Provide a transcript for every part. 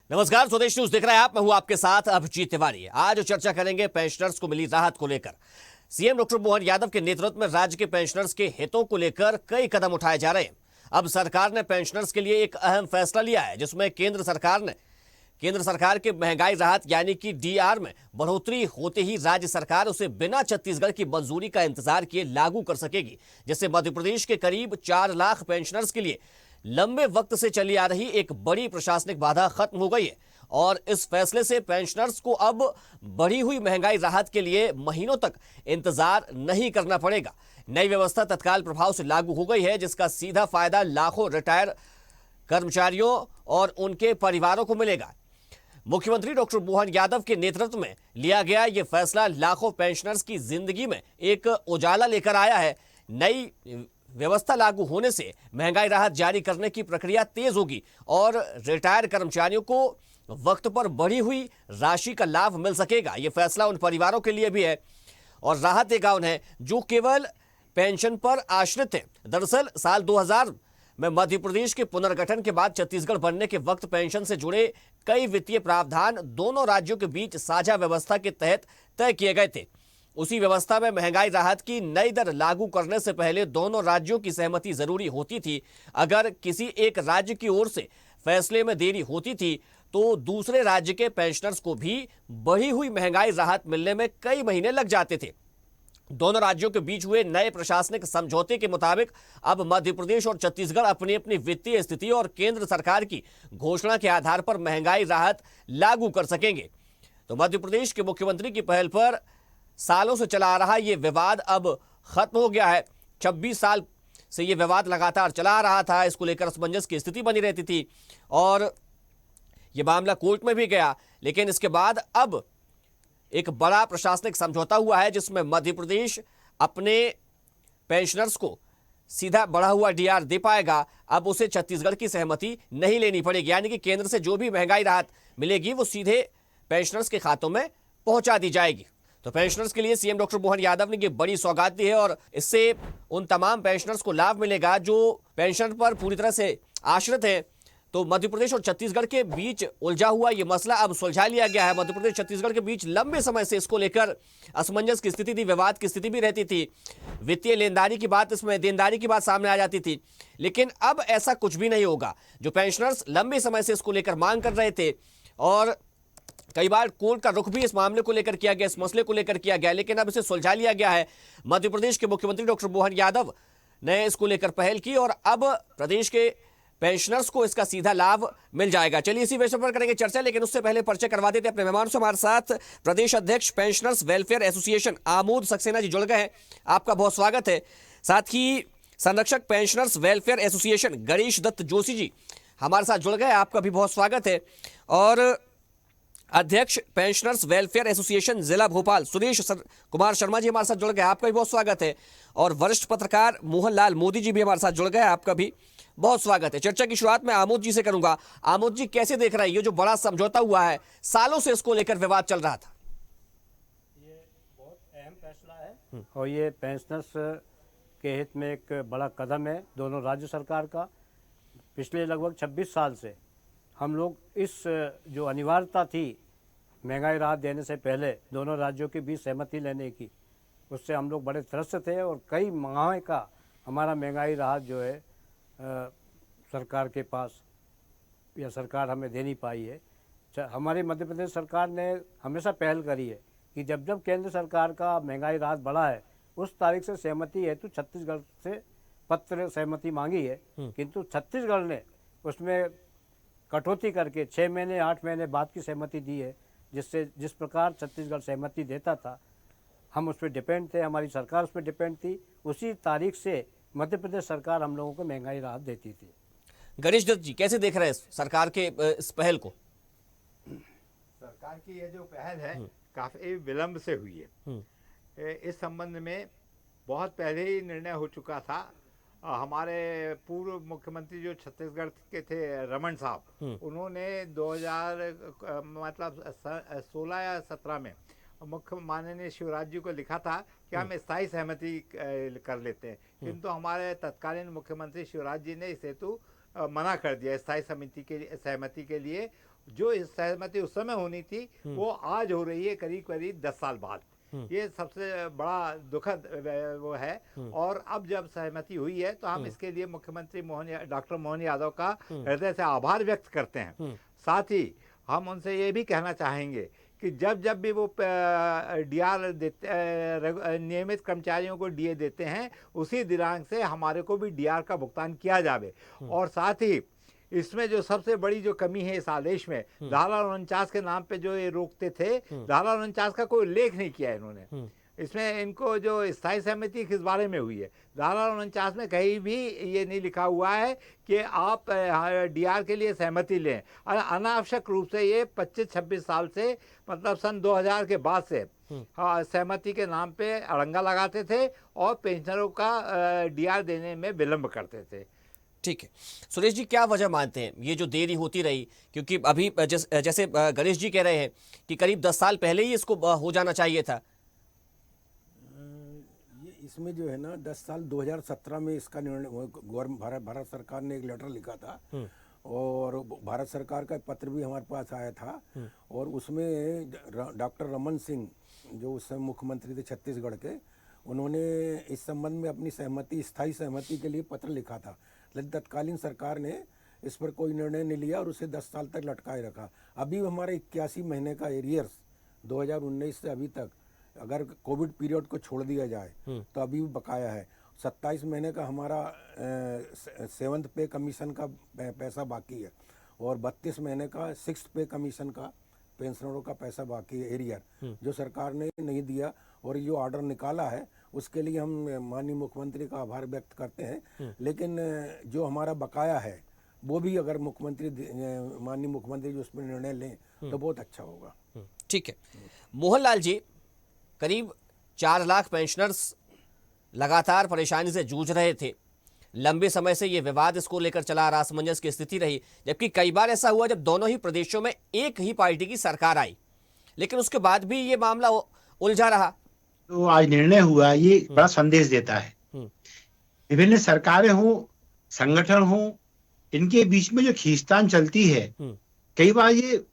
नमस्कार, स्वदेश न्यूज देख रहे हैं आप। मैं हूं आपके साथ अभिजीत तिवारी। आज चर्चा करेंगे पेंशनर्स को मिली राहत को लेकर। सीएम डॉक्टर मोहन यादव के नेतृत्व में राज्य के पेंशनर्स के हितों को लेकर कई कदम उठाए जा रहे हैं। अब सरकार ने पेंशनर्स के लिए एक अहम फैसला लिया है, जिसमें केंद्र सरकार के महंगाई राहत यानी कि डीआर में बढ़ोतरी होते ही राज्य सरकार उसे बिना छत्तीसगढ़ की मंजूरी का इंतजार किए लागू कर सकेगी, जिससे मध्य प्रदेश के करीब 4 लाख पेंशनर्स के लिए लंबे वक्त से चली आ रही एक बड़ी प्रशासनिक बाधा खत्म हो गई है। और इस फैसले से पेंशनर्स को अब बढ़ी हुई महंगाई राहत के लिए महीनों तक इंतजार नहीं करना पड़ेगा। नई व्यवस्था तत्काल प्रभाव से लागू हो गई है, जिसका सीधा फायदा लाखों रिटायर कर्मचारियों और उनके परिवारों को मिलेगा। मुख्यमंत्री डॉक्टर मोहन यादव के नेतृत्व में लिया गया यह फैसला लाखों पेंशनर्स की जिंदगी में एक उजाला लेकर आया है। नई व्यवस्था लागू होने से महंगाई राहत जारी करने की प्रक्रिया तेज होगी और रिटायर कर्मचारियों को वक्त पर बढ़ी हुई राशि का लाभ मिल सकेगा। यह फैसला उन परिवारों के लिए भी है और राहत एक गाउन है जो केवल पेंशन पर आश्रित है। दरअसल साल 2000 में मध्य प्रदेश के पुनर्गठन के बाद छत्तीसगढ़ बनने के वक्त पेंशन से जुड़े कई वित्तीय प्रावधान दोनों राज्यों के बीच साझा व्यवस्था के तहत तय किए गए थे। उसी व्यवस्था में महंगाई राहत की नई दर लागू करने से पहले दोनों राज्यों की सहमति जरूरी होती थी। अगर किसी एक राज्य की ओर से फैसले में देरी होती थी तो दूसरे राज्य के पेंशनर्स को भी बढ़ी हुई महंगाई राहत मिलने में कई महीने लग जाते थे। दोनों राज्यों के बीच हुए नए प्रशासनिक समझौते के मुताबिक अब मध्य प्रदेश और छत्तीसगढ़ अपनी अपनी वित्तीय स्थिति और केंद्र सरकार की घोषणा के आधार पर महंगाई राहत लागू कर सकेंगे। तो मध्य प्रदेश के मुख्यमंत्री की पहल पर सालों से चला आ रहा यह विवाद अब खत्म हो गया है। 26 साल से यह विवाद लगातार चला आ रहा था। इसको लेकर असमंजस की स्थिति बनी रहती थी और यह मामला कोर्ट में भी गया, लेकिन इसके बाद अब एक बड़ा प्रशासनिक समझौता हुआ है, जिसमें मध्य प्रदेश अपने पेंशनर्स को सीधा बढ़ा हुआ डीआर दे पाएगा। अब उसे छत्तीसगढ़ की सहमति नहीं लेनी पड़ेगी, यानी कि केंद्र से जो भी महंगाई राहत मिलेगी वो सीधे पेंशनर्स के खातों में पहुंचा दी जाएगी। तो पेंशनर्स के लिए सीएम डॉक्टर मोहन यादव ने ये बड़ी सौगात दी है और इससे उन तमाम पेंशनर्स को लाभ मिलेगा जो पेंशन पर पूरी तरह से आश्रित है। तो मध्य प्रदेश और छत्तीसगढ़ के बीच उलझा हुआ ये मसला अब सुलझा लिया गया है। मध्य प्रदेश छत्तीसगढ़ के बीच लंबे समय से इसको लेकर असमंजस की स्थिति थी, विवाद की स्थिति भी रहती थी। वित्तीय लेनदारी की बात, इसमें देनदारी की बात सामने आ जाती थी, लेकिन अब ऐसा कुछ भी नहीं होगा। जो पेंशनर्स लंबे समय से इसको लेकर मांग कर रहे थे और कई बार कोर्ट का रुख भी इस मामले को लेकर किया गया, इस मसले को लेकर किया गया, लेकिन अब इसे सुलझा लिया गया है। मध्य प्रदेश के मुख्यमंत्री डॉक्टर मोहन यादव ने इसको लेकर पहल की और अब प्रदेश के पेंशनर्स को इसका सीधा लाभ मिल जाएगा। चलिए इसी विषय पर करेंगे चर्चा, लेकिन उससे पहले परिचय करवा देते अपने मेहमानों से। हमारे साथ प्रदेश अध्यक्ष pensioners welfare association Amod Saxena ji जुड़ गए हैं, आपका बहुत स्वागत है। साथ ही संरक्षक pensioners welfare association Ganesh Dutt Joshi ji हमारे साथ जुड़ गए, आपका भी बहुत स्वागत है। और अध्यक्ष पेंशनर्स वेलफेयर एसोसिएशन जिला भोपाल सुरेश कुमार शर्मा जी हमारे साथ जुड़ गए, आपका भी बहुत स्वागत है। और वरिष्ठ पत्रकार मोहनलाल मोदी जी भी हमारे साथ जुड़ गए, आपका भी बहुत स्वागत है। चर्चा की शुरुआत मैं आमोद जी से करूंगा। आमोद जी, कैसे देख रहे हैं ये जो बड़ा समझौता हुआ है, सालों से इसको लेकर विवाद चल रहा था? ये बहुत अहम फैसला है और ये पेंशनर्स के हित में एक बड़ा कदम है दोनों राज्य सरकार का। पिछले लगभग 26 साल से हम लोग इस जो अनिवार्यता थी महंगाई राहत देने से पहले दोनों राज्यों के बीच सहमति लेने की, उससे हम लोग बड़े त्रस्त थे और कई माह का हमारा महंगाई राहत जो है सरकार के पास या सरकार हमें दे नहीं पाई है। हमारी मध्य प्रदेश सरकार ने हमेशा पहल करी है कि जब जब केंद्र सरकार का महंगाई राहत बढ़ा है उस तारीख से सहमति है तो छत्तीसगढ़ से पत्र सहमति मांगी है, किंतु छत्तीसगढ़ ने उसमें कटौती करके 6 महीने 8 महीने बाद की सहमति दी है, जिससे जिस प्रकार छत्तीसगढ़ सहमति देता था हम उस पर डिपेंड थे, हमारी सरकार उस पर डिपेंड थी, उसी तारीख से मध्य प्रदेश सरकार हम लोगों को महंगाई राहत देती थी। गणेश दत्त जी, कैसे देख रहे हैं सरकार के इस पहल को? सरकार की ये जो पहल है काफी विलंब से हुई है। इस संबंध में बहुत पहले ही निर्णय हो चुका था। हमारे पूर्व मुख्यमंत्री जो छत्तीसगढ़ के थे रमन साहब, उन्होंने 16 या 17 में मुख्य माननीय शिवराज जी को लिखा था कि हम स्थायी सहमति कर लेते हैं, किंतु हमारे तत्कालीन मुख्यमंत्री शिवराज जी ने इस हेतु मना कर दिया स्थायी सहमति के लिए, जो इस सहमति उस समय होनी थी वो आज हो रही है करीब करीब 10 साल बाद। ये सबसे बड़ा दुखद वो है। और अब जब सहमति हुई है तो हम इसके लिए मुख्यमंत्री डॉक्टर मोहन यादव का हृदय से आभार व्यक्त करते हैं। साथ ही हम उनसे ये भी कहना चाहेंगे कि जब जब भी वो डीआर देते नियमित कर्मचारियों को डीए देते हैं उसी दिनांक से हमारे को भी डीआर का भुगतान किया जावे। और साथ ही इसमें जो सबसे बड़ी जो कमी है इस आदेश में, धारा 49 के नाम पे जो ये रोकते थे, धारा 49 का कोई उल्लेख नहीं किया इन्होंने। इसमें इनको जो स्थायी सहमति किस बारे में हुई है, धारा 49 में कहीं भी ये नहीं लिखा हुआ है कि आप डीआर के लिए सहमति लें। अनावश्यक रूप से ये 25-26 साल से, मतलब सन 2000 के बाद से सहमति के नाम पे अड़ंगा लगाते थे और पेंशनरों का डीआर देने में विलंब करते थे। ठीक है सुरेश जी, क्या वजह मानते हैं ये जो देरी होती रही? क्योंकि अभी जैसे गणेश जी कह रहे हैं कि करीब 10 साल पहले ही इसको हो जाना चाहिए था। ये इसमें जो है ना 10 साल 2017 में इसका निर्णय भारत सरकार ने एक लेटर लिखा था और भारत सरकार का पत्र भी हमारे पास आया था और उसमें डॉक्टर रमन सिंह जो उस समय मुख्यमंत्री थे छत्तीसगढ़ के, उन्होंने इस संबंध में अपनी सहमति, स्थायी सहमति के लिए पत्र लिखा था। लेकिन तत्कालीन सरकार ने इस पर कोई निर्णय नहीं लिया और उसे 10 साल तक लटकाए रखा। अभी हमारे 81 महीने का एरियर्स 2019 से अभी तक अगर कोविड पीरियड को छोड़ दिया जाए तो अभी भी बकाया है। 27 महीने का हमारा 7th पे कमीशन का पैसा बाकी है और 32 महीने का 6th पे कमीशन का पेंशनरों का पैसा बाकी है एरियर, जो सरकार ने नहीं दिया। और जो ऑर्डर निकाला है उसके लिए हम माननीय मुख्यमंत्री का आभार व्यक्त करते हैं। लेकिन जो हमारा बकाया है वो भी अगर माननीय मुख्यमंत्री जो उस पर निर्णय लें तो बहुत अच्छा होगा। ठीक है मोहनलाल जी, करीब 4 लाख पेंशनर्स लगातार परेशानी से जूझ रहे थे। लंबे समय से ये विवाद इसको लेकर चला, असमंजस की स्थिति रही, जबकि कई बार ऐसा हुआ जब दोनों ही प्रदेशों में एक ही पार्टी की सरकार आई, लेकिन उसके बाद भी ये मामला उलझा रहा। तो आज निर्णय हुआ, ये बड़ा संदेश देता है। विभिन्न सरकारें हो, संगठन हो, इनके बीच में जो खींचतान चलती है कई बार ये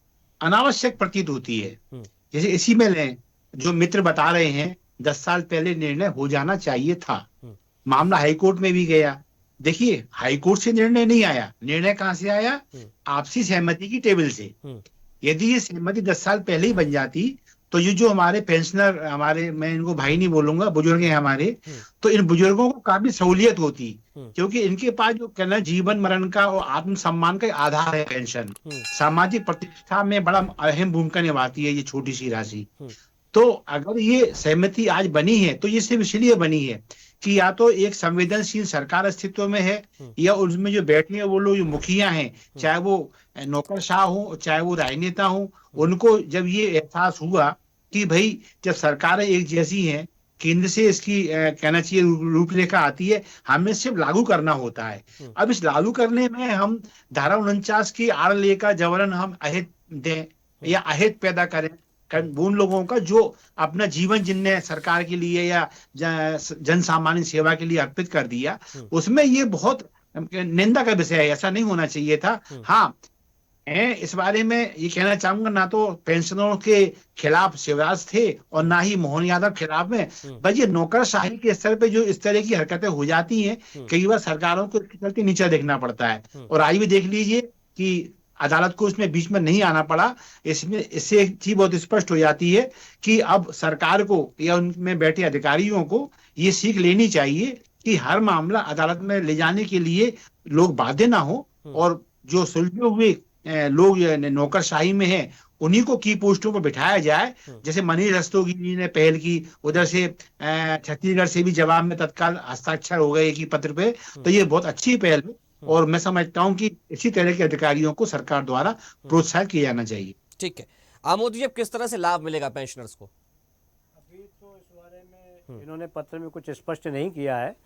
अनावश्यक प्रतीत होती है। जैसे इसी में लें, जो मित्र बता रहे हैं 10 साल पहले निर्णय हो जाना चाहिए था। मामला हाईकोर्ट में भी गया। देखिए हाईकोर्ट से निर्णय नहीं आया, निर्णय कहां से आया? आपसी सहमति की टेबल से। यदि ये सहमति 10 साल पहले ही बन जाती तो ये जो हमारे पेंशनर, हमारे, मैं इनको भाई नहीं बोलूंगा, बुजुर्ग हैं हमारे, तो इन बुजुर्गों को काफी सहूलियत होती, क्योंकि इनके पास जो कहना जीवन मरण का और आत्मसम्मान का आधार है पेंशन। सामाजिक प्रतिष्ठा में बड़ा अहम भूमिका निभाती है ये छोटी सी राशि। तो अगर ये सहमति आज बनी है तो ये सिर्फ इसलिए बनी है कि या तो एक संवेदनशील सरकार अस्तित्व में है या उसमें जो बैठे हैं वो लोग जो मुखिया हैं, चाहे वो नौकरशाह हो चाहे वो राजनेता हो, उनको जब ये एहसास हुआ कि भाई जब सरकारें एक जैसी हैं, केंद्र से इसकी कहना चाहिए रूपरेखा आती है, हमें सिर्फ लागू करना होता है। अब इस लागू करने में हम धारा 49 की आड़ लेकर जबरन हम अहित दें या अहित पैदा करें उन लोगों का जो अपना जीवन जिनने सरकार के लिए या जन सामान्य सेवा के लिए अर्पित कर दिया, उसमें ये बहुत निंदा का विषय है। ऐसा नहीं होना चाहिए था। हाँ, इस बारे में ये कहना चाहूंगा, ना तो पेंशनरों के खिलाफ शिवराज थे और ना ही मोहन यादव खिलाफ में, बस ये नौकरशाही के स्तर पे जो इस तरह की हरकतें हो जाती हैं, कई बार सरकारों को इसके चलते नीचे देखना पड़ता है। और आज भी देख लीजिए कि अदालत को इसमें बीच में नहीं आना पड़ा। इससे एक चीज बहुत स्पष्ट हो जाती है कि अब सरकार को या उनमें बैठे अधिकारियों को ये सीख लेनी चाहिए कि हर मामला अदालत में ले जाने के लिए लोग बाध्य ना हो, और जो सुलझे हुए लोग नौकरशाही में हैं उन्हीं को की पोस्टों पर बिठाया जाए। जैसे मनीष रस्तोगी ने पहल की, उधर से छत्तीसगढ़ से भी जवाब में तत्काल हस्ताक्षर हो गए एक ही पत्र पे, तो ये बहुत अच्छी पहल है और मैं समझता हूं कि इसी तरह के अधिकारियों को सरकार द्वारा प्रोत्साहित किया जाना चाहिए। ठीक है आमोद जी, अब किस तरह से लाभ मिलेगा पेंशनर्स को? अभी तो इस बारे में इन्होंने पत्र में कुछ स्पष्ट नहीं किया है।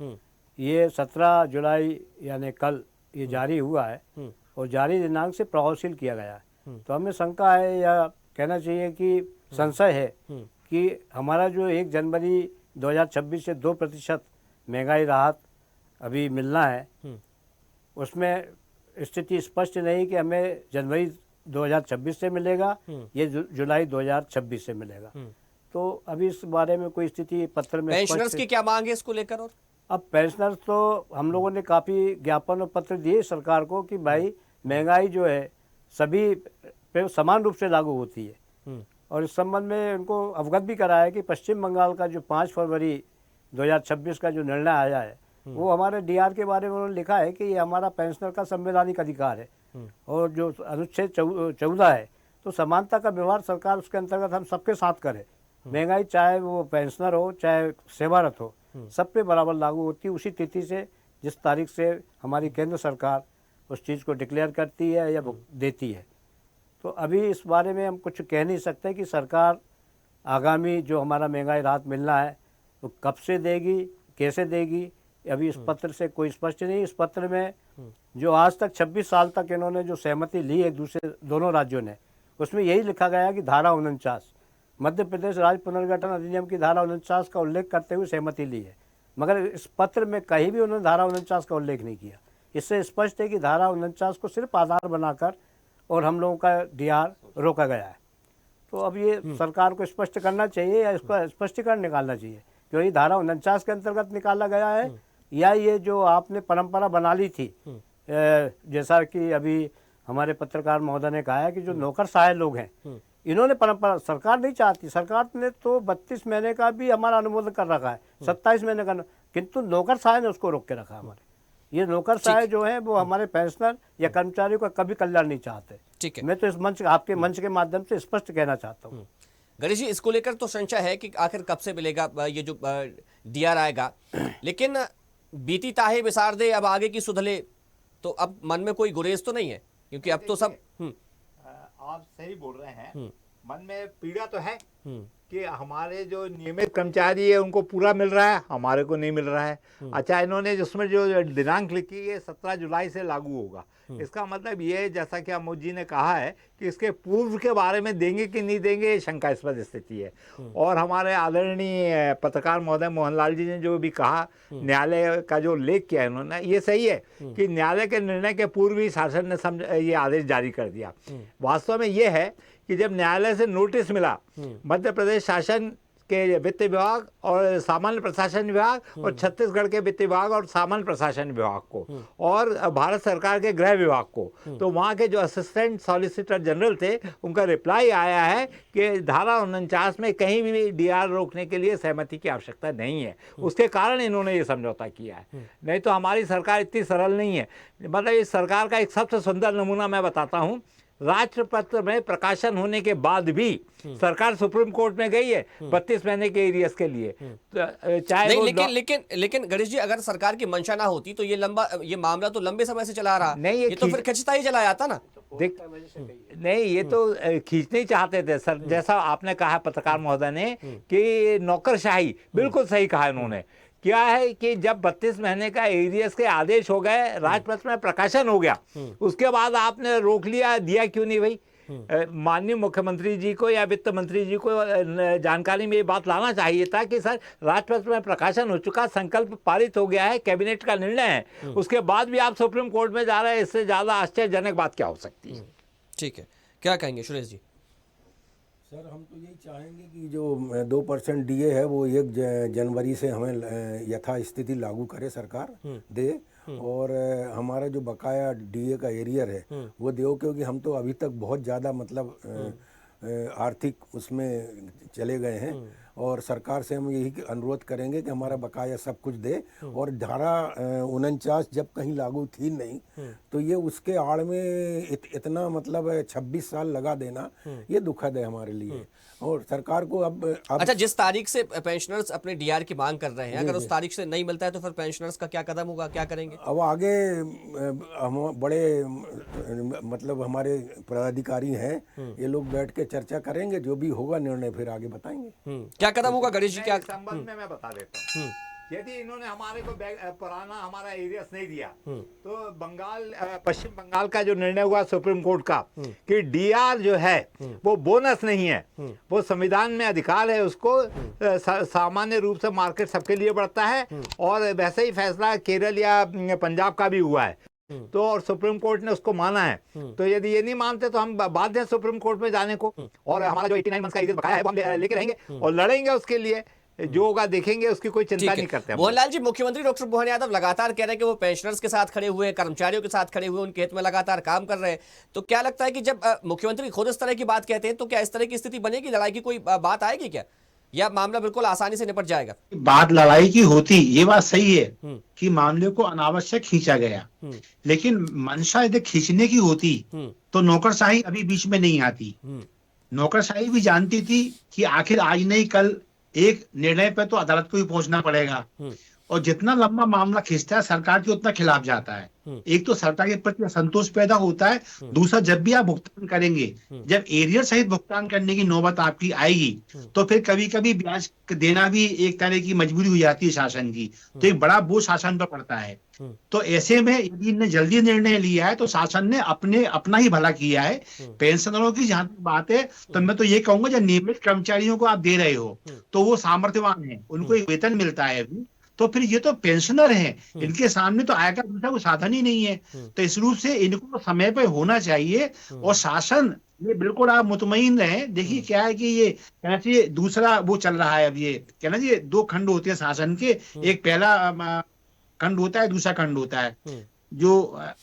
ये 17 जुलाई यानी कल ये जारी हुआ है और जारी दिनांक से प्रभावशील किया गया है। तो हमें शंका है या कहना चाहिए कि संशय है कि हमारा जो 1 जनवरी 2026 से 2% महंगाई राहत अभी मिलना है, उसमें स्थिति स्पष्ट नहीं कि हमें जनवरी 2026 से मिलेगा, ये जुलाई 2026 से मिलेगा। तो अभी इस बारे में कोई स्थिति पत्र में पेंशनर्स की क्या मांग है इसको लेकर? और अब पेंशनर्स तो हम लोगों ने काफ़ी ज्ञापन और पत्र दिए सरकार को कि भाई महंगाई जो है सभी पे समान रूप से लागू होती है, और इस संबंध में उनको अवगत भी कराया है कि पश्चिम बंगाल का जो 5 फरवरी 2026 का जो निर्णय आया है वो हमारे डीआर के बारे में उन्होंने लिखा है कि ये हमारा पेंशनर का संवैधानिक अधिकार है, और जो अनुच्छेद 14 है तो समानता का व्यवहार सरकार उसके अंतर्गत हम सबके साथ करे। महंगाई चाहे वो पेंशनर हो चाहे सेवारत हो, सब पे बराबर लागू होती है उसी तिथि से जिस तारीख से हमारी केंद्र सरकार उस चीज़ को डिक्लेयर करती है या देती है। तो अभी इस बारे में हम कुछ कह नहीं सकते कि सरकार आगामी जो हमारा महंगाई राहत मिलना है वो कब से देगी, कैसे देगी, अभी इस पत्र से कोई स्पष्ट नहीं। इस पत्र में जो आज तक 26 साल तक इन्होंने जो सहमति ली एक दूसरे दोनों राज्यों ने, उसमें यही लिखा गया है कि धारा 49 मध्य प्रदेश राज्य पुनर्गठन अधिनियम की धारा 49 का उल्लेख करते हुए सहमति ली है, मगर इस पत्र में कहीं भी उन्होंने धारा 49 का उल्लेख नहीं किया। इससे स्पष्ट है कि धारा 49 को सिर्फ आधार बनाकर और हम लोगों का डीआर रोका गया है। तो अब ये सरकार को स्पष्ट करना चाहिए या इसका स्पष्टीकरण निकालना चाहिए कि ये धारा 49 के अंतर्गत निकाला गया है या ये जो आपने परंपरा बना ली थी, जैसा कि अभी हमारे पत्रकार महोदय ने कहा है कि जो नौकरशाह लोग हैं इन्होंने परंपरा, सरकार नहीं चाहती, सरकार ने तो 32 महीने का भी हमारा अनुमोदन कर रखा है, 27 महीने का, किंतु नौकरशाह ने उसको रोक के रखा हमारे। ये नौकरशाह जो है वो हमारे पेंशनर या कर्मचारियों का कभी कल्याण नहीं चाहते। ठीक है, मैं तो इस मंच, आपके मंच के माध्यम से स्पष्ट कहना चाहता हूँ। गणेश जी, इसको लेकर तो संशय है कि आखिर कब से मिलेगा ये जो डीआर आएगा, लेकिन बीती ताहे बिसार दे अब आगे की सुधले, तो अब मन में कोई गुरेज तो नहीं है? क्योंकि अब तो सब आप सही बोल रहे हैं, मन में पीड़ा तो है कि हमारे जो नियमित कर्मचारी है उनको पूरा मिल रहा है, हमारे को नहीं मिल रहा है। अच्छा, इन्होंने जिसमें जो दिनांक लिखी है 17 जुलाई से लागू होगा, इसका मतलब ये, जैसा कि अमोद जी ने कहा है, कि इसके पूर्व के बारे में देंगे कि नहीं देंगे ये शंकास्पद स्थिति है। और हमारे आदरणीय पत्रकार महोदय मोहनलाल जी ने जो भी कहा, न्यायालय का जो उल्लेख किया इन्होंने, ये सही है कि न्यायालय के निर्णय के पूर्व ही शासन ने ये आदेश जारी कर दिया। वास्तव में ये है कि जब न्यायालय से नोटिस मिला मध्य प्रदेश शासन के वित्त विभाग और सामान्य प्रशासन विभाग और छत्तीसगढ़ के वित्त विभाग और सामान्य प्रशासन विभाग को और भारत सरकार के गृह विभाग को, तो वहाँ के जो असिस्टेंट सॉलिसिटर जनरल थे उनका रिप्लाई आया है कि धारा 49 में कहीं भी डीआर रोकने के लिए सहमति की आवश्यकता नहीं है। उसके कारण इन्होंने ये समझौता किया है, नहीं तो हमारी सरकार इतनी सरल नहीं है। मतलब इस सरकार का एक सबसे सुंदर नमूना मैं बताता हूँ। राष्ट्रपत्र में प्रकाशन होने के बाद भी सरकार सुप्रीम कोर्ट में गई है 32 महीने के एरियस के लिए, चाहे नहीं, लेकिन गणेश जी, अगर सरकार की मंशा ना होती तो ये मामला तो लंबे समय से चला रहा। नहीं, ये तो फिर खिंचता ही चला जाता ना। देख, नहीं, ये तो खींचने ही चाहते थे सर, जैसा आपने कहा पत्रकार महोदय ने कि नौकरशाही, बिल्कुल सही कहा इन्होंने। क्या है कि जब 32 महीने का एरियस के आदेश हो गए, राजपत्र में प्रकाशन हो गया, उसके बाद आपने रोक लिया, दिया क्यों नहीं भाई? माननीय मुख्यमंत्री जी को या वित्त मंत्री जी को जानकारी में ये बात लाना चाहिए था कि सर राजपत्र में प्रकाशन हो चुका, संकल्प पारित हो गया है, कैबिनेट का निर्णय है, उसके बाद भी आप सुप्रीम कोर्ट में जा रहे हैं। इससे ज्यादा आश्चर्यजनक बात क्या हो सकती है? ठीक है, क्या कहेंगे सुरेश जी? सर, हम तो यही चाहेंगे कि जो 2% डीए है वो 1 जनवरी से हमें यथास्थिति लागू करे सरकार, दे, और हमारा जो बकाया डीए का एरियर है वो दो, क्योंकि हम तो अभी तक बहुत ज़्यादा मतलब आर्थिक उसमें चले गए हैं, और सरकार से हम यही अनुरोध करेंगे कि हमारा बकाया सब कुछ दे। और धारा 49 जब कहीं लागू थी नहीं, तो ये उसके आड़ में इतना मतलब 26 साल लगा देना ये दुखद है हमारे लिए। और सरकार को अब अच्छा, जिस तारीख से पेंशनर्स अपने डीआर की मांग कर रहे हैं, अगर उस तारीख से नहीं मिलता है तो फिर पेंशनर्स का क्या कदम होगा, क्या करेंगे? अब आगे हम बड़े मतलब हमारे पदाधिकारी हैं, ये लोग बैठ के चर्चा करेंगे, जो भी होगा निर्णय फिर आगे बताएंगे। क्या कदम होगा गणेश जी? क्या संबंध में मैं बता देता हूँ। यदि इन्होंने हमारे को पुराना हमारा एरियस नहीं दिया, तो पश्चिम बंगाल का जो निर्णय हुआ सुप्रीम कोर्ट का कि डीआर जो है वो बोनस नहीं है, वो संविधान में अधिकार है उसको, सामान्य रूप से मार्केट सबके लिए बढ़ता है। और वैसे ही फैसला केरल या पंजाब का भी हुआ है तो और सुप्रीम कोर्ट ने उसको माना है, तो यदि ये नहीं मानते तो हम बाध्य हैं सुप्रीम कोर्ट में जाने को, और हमारा जो 89 मंथ्स का एरियर बकाया है वो हम लेके रहेंगे और लड़ेंगे उसके लिए, जो होगा देखेंगे, उसकी कोई चिंता नहीं करते हम। मोहनलाल जी, मुख्यमंत्री डॉक्टर मोहन यादव लगातार कह रहे हैं कि वो पेंशनर्स के साथ खड़े हुए हैं, कर्मचारियों के साथ खड़े हुए, उनके हित में लगातार काम कर रहे हैं। तो क्या लगता है कि जब मुख्यमंत्री खुद इस तरह की बात कहते हैं तो क्या इस तरह की स्थिति बनेगी, लड़ाई की कोई बात आएगी क्या, या मामला बिल्कुल आसानी से निपट जाएगा? बात लड़ाई की होती, ये बात सही है कि मामले को अनावश्यक खींचा गया, लेकिन मंशा यदि खींचने की होती तो नौकरशाही अभी बीच में नहीं आती। नौकरशाही भी जानती थी कि आखिर आज नहीं कल एक निर्णय पे तो अदालत को भी पहुंचना पड़ेगा, और जितना लंबा मामला खींचता है सरकार के उतना खिलाफ जाता है। एक तो सरकार के प्रति असंतोष पैदा होता है, दूसरा जब भी आप भुगतान करेंगे, जब एरियर सहित भुगतान करने की नौबत आपकी आएगी तो फिर कभी कभी ब्याज देना भी एक तरह की मजबूरी हो जाती है शासन की, तो एक बड़ा बोझ शासन पर पड़ता है। तो ऐसे में यदि इन्होंने जल्दी निर्णय लिया है तो शासन ने अपना ही भला किया है। पेंशनरों की जहां तक बात है तो मैं तो ये कहूंगा, जो नियमित कर्मचारियों को आप दे रहे हो तो वो सामर्थ्यवान है, उनको एक वेतन मिलता है अभी, तो फिर ये तो पेंशनर हैं, इनके सामने तो आय का दूसरा कोई साधन ही नहीं है। तो इस रूप से इनको समय पे होना चाहिए, और शासन ये बिल्कुल आप मुतमईन रहें। देखिए क्या है कि ये कैसे दूसरा वो चल रहा है, अब ये कहना जी 2 खंड होते हैं शासन के, एक पहला खंड होता है, दूसरा खंड होता है, जो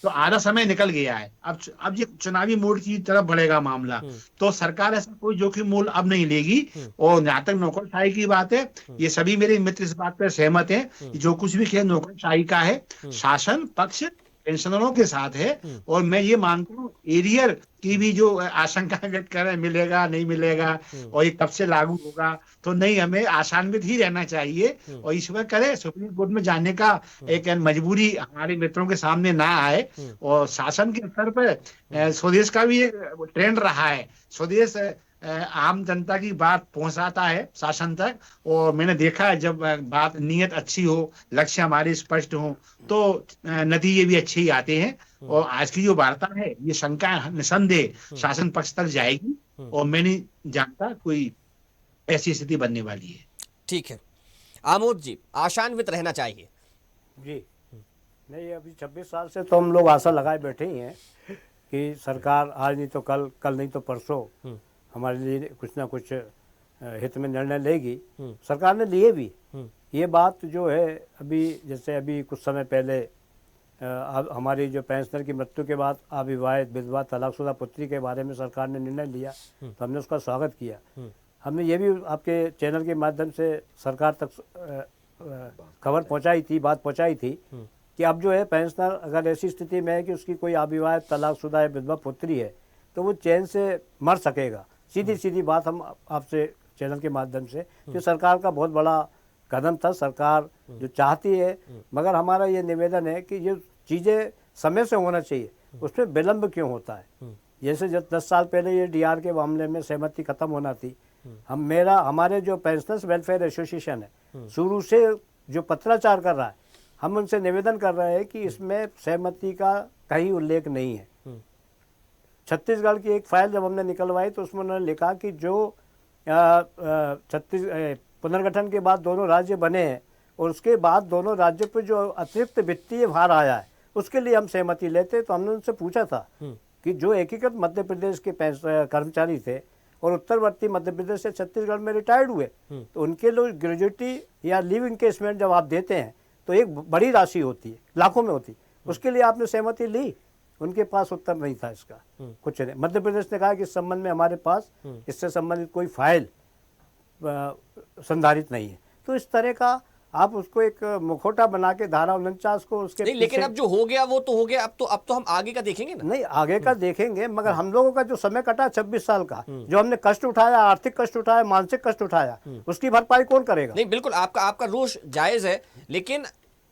तो आधा समय निकल गया है। अब ये चुनावी मोड की तरफ बढ़ेगा मामला, तो सरकार ऐसा कोई जोखिम मोल अब नहीं लेगी। और जहां तक नौकरशाही की बात है, ये सभी मेरे मित्र इस बात पर सहमत हैं कि जो कुछ भी खेल नौकरशाही का है, शासन पक्ष पेंशनरों के साथ है। और मैं ये मानता हूँ एरियर की भी जो आशंका व्यक्त कर रहे हैं, मिलेगा नहीं मिलेगा और ये कब से लागू होगा, तो नहीं, हमें आशान्वित ही रहना चाहिए और ईश्वर करे सुप्रीम कोर्ट में जाने का एक मजबूरी हमारे मित्रों के सामने ना आए। और शासन के स्तर पर स्वदेश का भी एक ट्रेंड रहा है, स्वदेश आम जनता की बात पहुंचाता है शासन तक, और मैंने देखा है जब बात नीयत अच्छी हो, लक्ष्य हमारे स्पष्ट हो, तो नतीजे भी अच्छे ही आते हैं। और आज की जो वार्ता है ये शंका निसंदेह शासन पक्ष तक जाएगी, और मैं नहीं जानता कोई ऐसी स्थिति बनने वाली है। ठीक है आमोद जी, आशान्वित रहना चाहिए जी। नहीं, अभी 26 साल से तो हम लोग आशा लगाए बैठे ही हैं कि सरकार आज नहीं तो कल, कल नहीं तो परसों हमारे लिए कुछ ना कुछ हित में निर्णय लेगी। सरकार ने लिए भी। ये बात जो है अभी, जैसे अभी कुछ समय पहले हमारी जो पेंशनर की मृत्यु के बाद अविवाहित विधवा तलाकशुदा पुत्री के बारे में सरकार ने निर्णय लिया, तो हमने उसका स्वागत किया। हमने ये भी आपके चैनल के माध्यम से सरकार तक खबर पहुंचाई थी, बात पहुंचाई थी कि अब जो है पेंशनर अगर ऐसी स्थिति में है कि उसकी कोई अविवाहित तलाकशुदा या विधवा पुत्री है तो वो चैन से मर सकेगा। सीधी सीधी बात हम आपसे चैनल के माध्यम से, कि सरकार का बहुत बड़ा कदम था, सरकार जो चाहती है। मगर हमारा ये निवेदन है कि ये चीज़ें समय से होना चाहिए, उसमें विलम्ब क्यों होता है। जैसे जब 10 साल पहले ये डीआर के मामले में सहमति खत्म होना थी, हमारे जो पेंशनर्स वेलफेयर एसोसिएशन है शुरू से जो पत्राचार कर रहा है, हम उनसे निवेदन कर रहे हैं कि इसमें सहमति का कहीं उल्लेख नहीं है। छत्तीसगढ़ की एक फाइल जब हमने निकलवाई तो उसमें उन्होंने लिखा कि जो पुनर्गठन के बाद दोनों राज्य बने हैं और उसके बाद दोनों राज्यों पर जो अतिरिक्त वित्तीय भार आया है उसके लिए हम सहमति लेते। तो हमने उनसे पूछा था कि जो एकीकृत मध्य प्रदेश के कर्मचारी थे और उत्तरवर्ती मध्य प्रदेश से छत्तीसगढ़ में रिटायर्ड हुए, तो उनके लिए ग्रेजुएटी या लीव इंकेसमेंट जब आप देते हैं तो एक बड़ी राशि होती है, लाखों में होती है, उसके लिए आपने सहमति ली? उनके पास उत्तर नहीं था इसका, कुछ नहीं। मध्य प्रदेश ने कहा कि इस संबंध में हमारे पास इससे संबंधित कोई फाइल संधारित नहीं है। तो इस तरह का आप उसको एक मुखौटा बना के धारा 49 को उसके नहीं, लेकिन अब जो हो गया वो तो हो गया, अब तो हम आगे का देखेंगे ना। नहीं, आगे का देखेंगे, मगर हम लोगों का जो समय कटा 26 साल का, जो हमने कष्ट उठाया, आर्थिक कष्ट उठाया, मानसिक कष्ट उठाया, उसकी भरपाई कौन करेगा? नहीं, बिल्कुल आपका रोष जायज है, लेकिन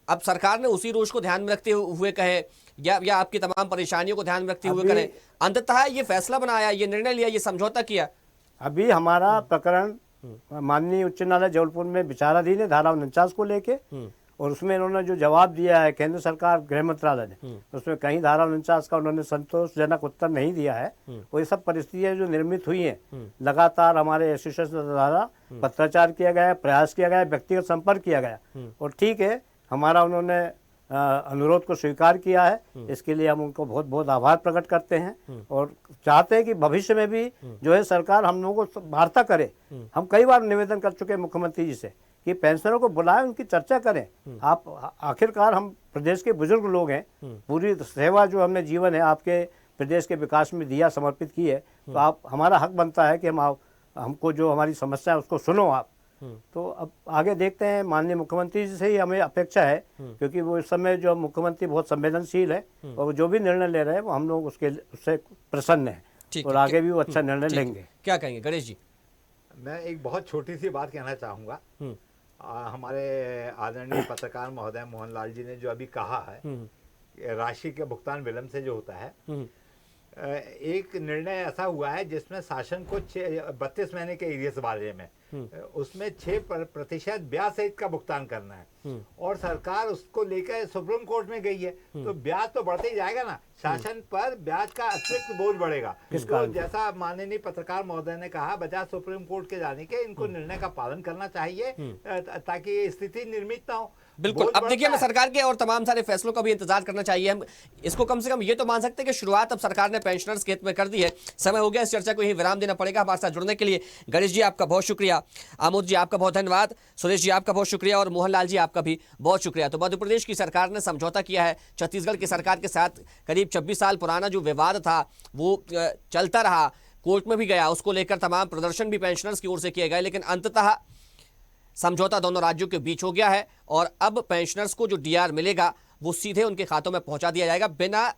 अब सरकार ने उसी रोष को ध्यान में रखते हुए कहे या आपकी तमाम परेशानियों को ध्यान में रखते हुए कहे, अंततः ये फैसला बनाया, ये निर्णय लिया, ये समझौता किया। अभी हमारा प्रकरण माननीय उच्च न्यायालय जबलपुर में विचाराधीन है धारा 49 को लेके, और उसमें इन्होंने जो जवाब दिया है केंद्र सरकार गृह मंत्रालय ने, उसमें कहीं धारा 49 का उन्होंने संतोषजनक उत्तर नहीं दिया है। और ये सब परिस्थितियां जो निर्मित हुई हैं, लगातार हमारे एसोसिएशन द्वारा पत्राचार किया गया है, प्रयास किया गया है, व्यक्तिगत संपर्क किया गया, और ठीक है हमारा उन्होंने अनुरोध को स्वीकार किया है। इसके लिए हम उनको बहुत बहुत आभार प्रकट करते हैं और चाहते हैं कि भविष्य में भी जो है सरकार हम लोगों को वार्ता करे। हम कई बार निवेदन कर चुके हैं मुख्यमंत्री जी से कि पेंशनरों को बुलाएं, उनकी चर्चा करें। आप आखिरकार हम प्रदेश के बुजुर्ग लोग हैं, पूरी सेवा जो हमने जीवन है आपके प्रदेश के विकास में दिया, समर्पित की है, तो आप हमारा हक बनता है कि हमको जो हमारी समस्या है उसको सुनो आप। तो अब आगे देखते हैं, माननीय मुख्यमंत्री जी से ही हमें अपेक्षा है, क्योंकि वो इस समय जो मुख्यमंत्री बहुत संवेदनशील है और वो जो भी निर्णय ले रहे हैं वो हम लोग उससे प्रसन्न हैं और आगे भी वो अच्छा निर्णय लेंगे। क्या कहेंगे गणेश जी? मैं एक बहुत छोटी सी बात कहना चाहूँगा। हमारे आदरणीय पत्रकार महोदय मोहनलाल जी ने जो अभी कहा है राशि के भुगतान विलंब से जो होता है, एक निर्णय ऐसा हुआ है जिसमें शासन को 32 महीने के एरियस बारे में उसमें 6% ब्याज सहित का भुगतान करना है और सरकार उसको लेकर सुप्रीम कोर्ट में गई है। तो ब्याज तो बढ़ते ही जाएगा ना, शासन पर ब्याज का अतिरिक्त बोझ बढ़ेगा। तो जैसा माननीय पत्रकार महोदय ने कहा, बजाय सुप्रीम कोर्ट के जाने के इनको निर्णय का पालन करना चाहिए ताकि ये स्थिति निर्मित ना हो। बिल्कुल। अब देखिए, हमें सरकार के और तमाम सारे फैसलों का भी इंतजार करना चाहिए। हम इसको कम से कम ये तो मान सकते हैं कि शुरुआत अब सरकार ने पेंशनर्स के हित में कर दी है। समय हो गया, इस चर्चा को यही विराम देना पड़ेगा। हमारे साथ जुड़ने के लिए गणेश जी आपका बहुत शुक्रिया, आमोद जी आपका बहुत धन्यवाद, सुरेश जी आपका बहुत शुक्रिया और मोहनलाल जी आपका भी बहुत शुक्रिया। तो मध्य प्रदेश की सरकार ने समझौता किया है छत्तीसगढ़ की सरकार के साथ। करीब 26 साल पुराना जो विवाद था वो चलता रहा, कोर्ट में भी गया, उसको लेकर तमाम प्रदर्शन भी पेंशनर्स की ओर से किए गए, लेकिन अंततः समझौता दोनों राज्यों के बीच हो गया है और अब पेंशनर्स को जो डीआर मिलेगा वो सीधे उनके खातों में पहुंचा दिया जाएगा बिना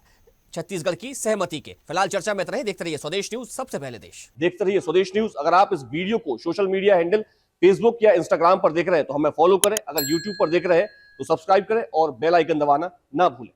छत्तीसगढ़ की सहमति के। फिलहाल चर्चा में रहे, देखते रहिए स्वदेश न्यूज, सबसे पहले देश। देखते रहिए स्वदेश न्यूज। अगर आप इस वीडियो को सोशल मीडिया हैंडल फेसबुक या इंस्टाग्राम पर देख रहे हैं तो हमें फॉलो करें, अगर यूट्यूब पर देख रहे हैं तो सब्सक्राइब करें और बेल आइकन दबाना ना भूलें।